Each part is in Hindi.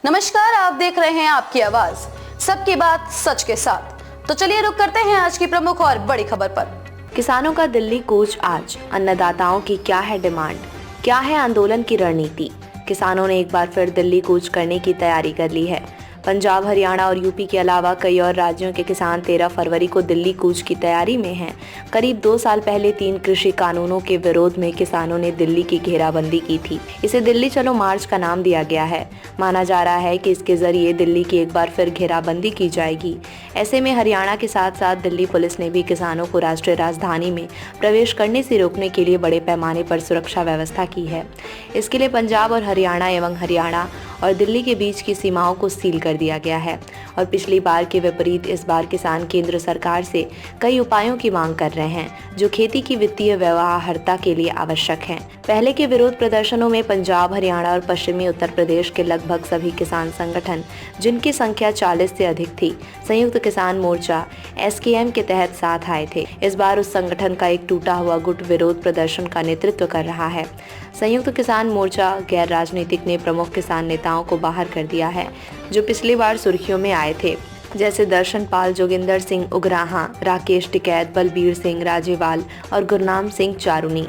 नमस्कार, आप देख रहे हैं आपकी आवाज, सबकी बात सच के साथ। तो चलिए रुक करते हैं आज की प्रमुख और बड़ी खबर पर। किसानों का दिल्ली कूच आज, अन्नदाताओं की क्या है डिमांड, क्या है आंदोलन की रणनीति। किसानों ने एक बार फिर दिल्ली कूच करने की तैयारी कर ली है। पंजाब, हरियाणा और यूपी के अलावा कई और राज्यों के किसान 13 फरवरी को दिल्ली कूच की तैयारी में हैं। करीब 2 साल पहले 3 कृषि कानूनों के विरोध में किसानों ने दिल्ली की घेराबंदी की थी। इसे दिल्ली चलो मार्च का नाम दिया गया है। माना जा रहा है कि इसके जरिए दिल्ली की एक बार फिर घेराबंदी की जाएगी। ऐसे में हरियाणा के साथ साथ दिल्ली पुलिस ने भी किसानों को राष्ट्रीय राजधानी में प्रवेश करने से रोकने के लिए बड़े पैमाने पर सुरक्षा व्यवस्था की है। इसके लिए पंजाब और हरियाणा और दिल्ली के बीच की सीमाओं को सील कर दिया गया है। और पिछली बार के विपरीत इस बार किसान केंद्र सरकार से कई उपायों की मांग कर रहे हैं, जो खेती की वित्तीय व्यवहार्यता के लिए आवश्यक हैं। पहले के विरोध प्रदर्शनों में पंजाब, हरियाणा और पश्चिमी उत्तर प्रदेश के लगभग सभी किसान संगठन, जिनकी संख्या 40 से अधिक थी, संयुक्त किसान मोर्चा (SKM) के तहत साथ आए थे। इस बार उस संगठन का एक टूटा हुआ गुट विरोध प्रदर्शन का नेतृत्व कर रहा है। संयुक्त किसान मोर्चा गैर राजनीतिक ने प्रमुख किसान नेताओं को बाहर कर दिया है, जो पिछली बार सुर्खियों में आए थे, जैसे दर्शन पाल, जोगिंदर सिंह उगराहा, राकेश टिकैत, बलबीर सिंह राजेवाल और गुरनाम सिंह चारूनी।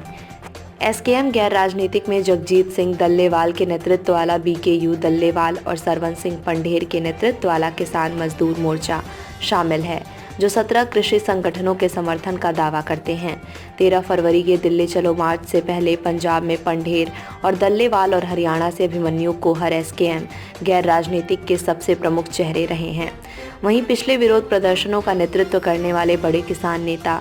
SKM गैर राजनीतिक में जगजीत सिंह दल्लेवाल के नेतृत्व वाला BKU दल्लेवाल और सरवन सिंह पंढेर के नेतृत्व वाला किसान मजदूर मोर्चा शामिल है, जो 17 कृषि संगठनों के समर्थन का दावा करते हैं। 13 फरवरी के दिल्ली चलो मार्च से पहले पंजाब में पंढेर और दल्लेवाल और हरियाणा से अभिमन्यु कोहर SKM गैर राजनीतिक के सबसे प्रमुख चेहरे रहे हैं। वहीं पिछले विरोध प्रदर्शनों का नेतृत्व करने वाले बड़े किसान नेता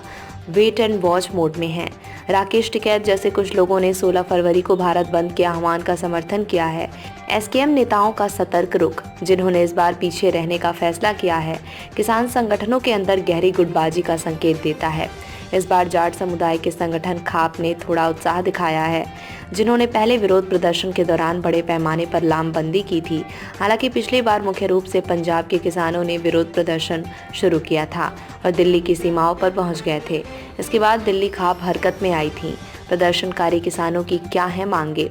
वेट एंड वॉच मोड में हैं। राकेश टिकैत जैसे कुछ लोगों ने 16 फरवरी को भारत बंद के आह्वान का समर्थन किया है। SKM नेताओं का सतर्क रुख, जिन्होंने इस बार पीछे रहने का फैसला किया है, किसान संगठनों के अंदर गहरी गुटबाजी का संकेत देता है। इस बार जाट समुदाय के संगठन खाप ने थोड़ा उत्साह दिखाया है, जिन्होंने पहले विरोध प्रदर्शन के दौरान बड़े पैमाने पर लामबंदी की थी। हालांकि पिछली बार मुख्य रूप से पंजाब के किसानों ने विरोध प्रदर्शन शुरू किया था और दिल्ली की सीमाओं पर पहुंच गए थे। इसके बाद दिल्ली खाप हरकत में आई थी। प्रदर्शनकारी किसानों की क्या है मांगे?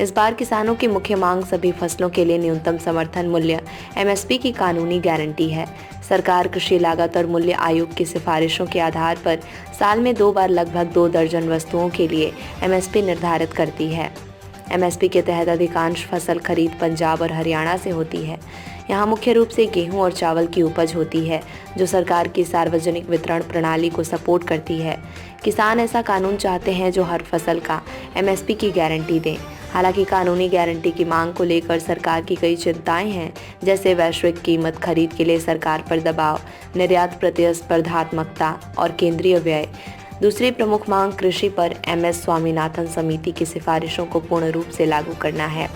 इस बार किसानों की मुख्य मांग सभी फसलों के लिए न्यूनतम समर्थन मूल्य MSP की कानूनी गारंटी है। सरकार कृषि लागत और मूल्य आयोग की सिफारिशों के आधार पर साल में 2 बार लगभग 2 दर्जन वस्तुओं के लिए MSP निर्धारित करती है। MSP के तहत अधिकांश फसल खरीद पंजाब और हरियाणा से होती है। यहाँ मुख्य रूप से गेहूं और चावल की उपज होती है, जो सरकार की सार्वजनिक वितरण प्रणाली को सपोर्ट करती है। किसान ऐसा कानून चाहते हैं जो हर फसल का MSP की गारंटी दें। हालांकि कानूनी गारंटी की मांग को लेकर सरकार की कई चिंताएं हैं, जैसे वैश्विक कीमत खरीद के लिए सरकार पर दबाव, निर्यात प्रतिस्पर्धात्मकता और केंद्रीय व्यय। दूसरी प्रमुख मांग कृषि पर MS स्वामीनाथन समिति की सिफारिशों को पूर्ण रूप से लागू करना है।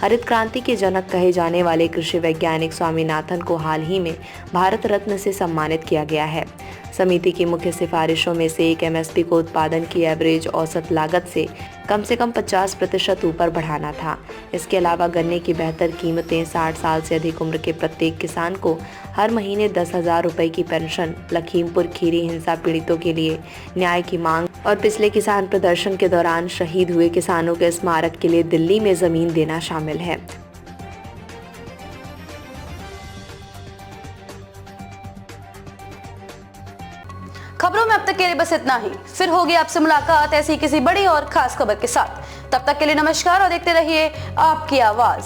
हरित क्रांति के जनक कहे जाने वाले कृषि वैज्ञानिक स्वामीनाथन को हाल ही में भारत रत्न से सम्मानित किया गया है। समिति की मुख्य सिफारिशों में से एक MSP को उत्पादन की एवरेज औसत लागत से कम 50% ऊपर बढ़ाना था। इसके अलावा गन्ने की बेहतर कीमतें, 60 साल से अधिक उम्र के प्रत्येक किसान को हर महीने 10,000 रुपये की पेंशन, लखीमपुर खीरी हिंसा पीड़ितों के लिए न्याय की मांग और पिछले किसान प्रदर्शन के दौरान शहीद हुए किसानों के स्मारक के लिए दिल्ली में जमीन देना शामिल है। खबरों में अब तक के लिए बस इतना ही। फिर होगी आपसे मुलाकात ऐसी किसी बड़ी और खास खबर के साथ। तब तक के लिए नमस्कार और देखते रहिए आपकी आवाज।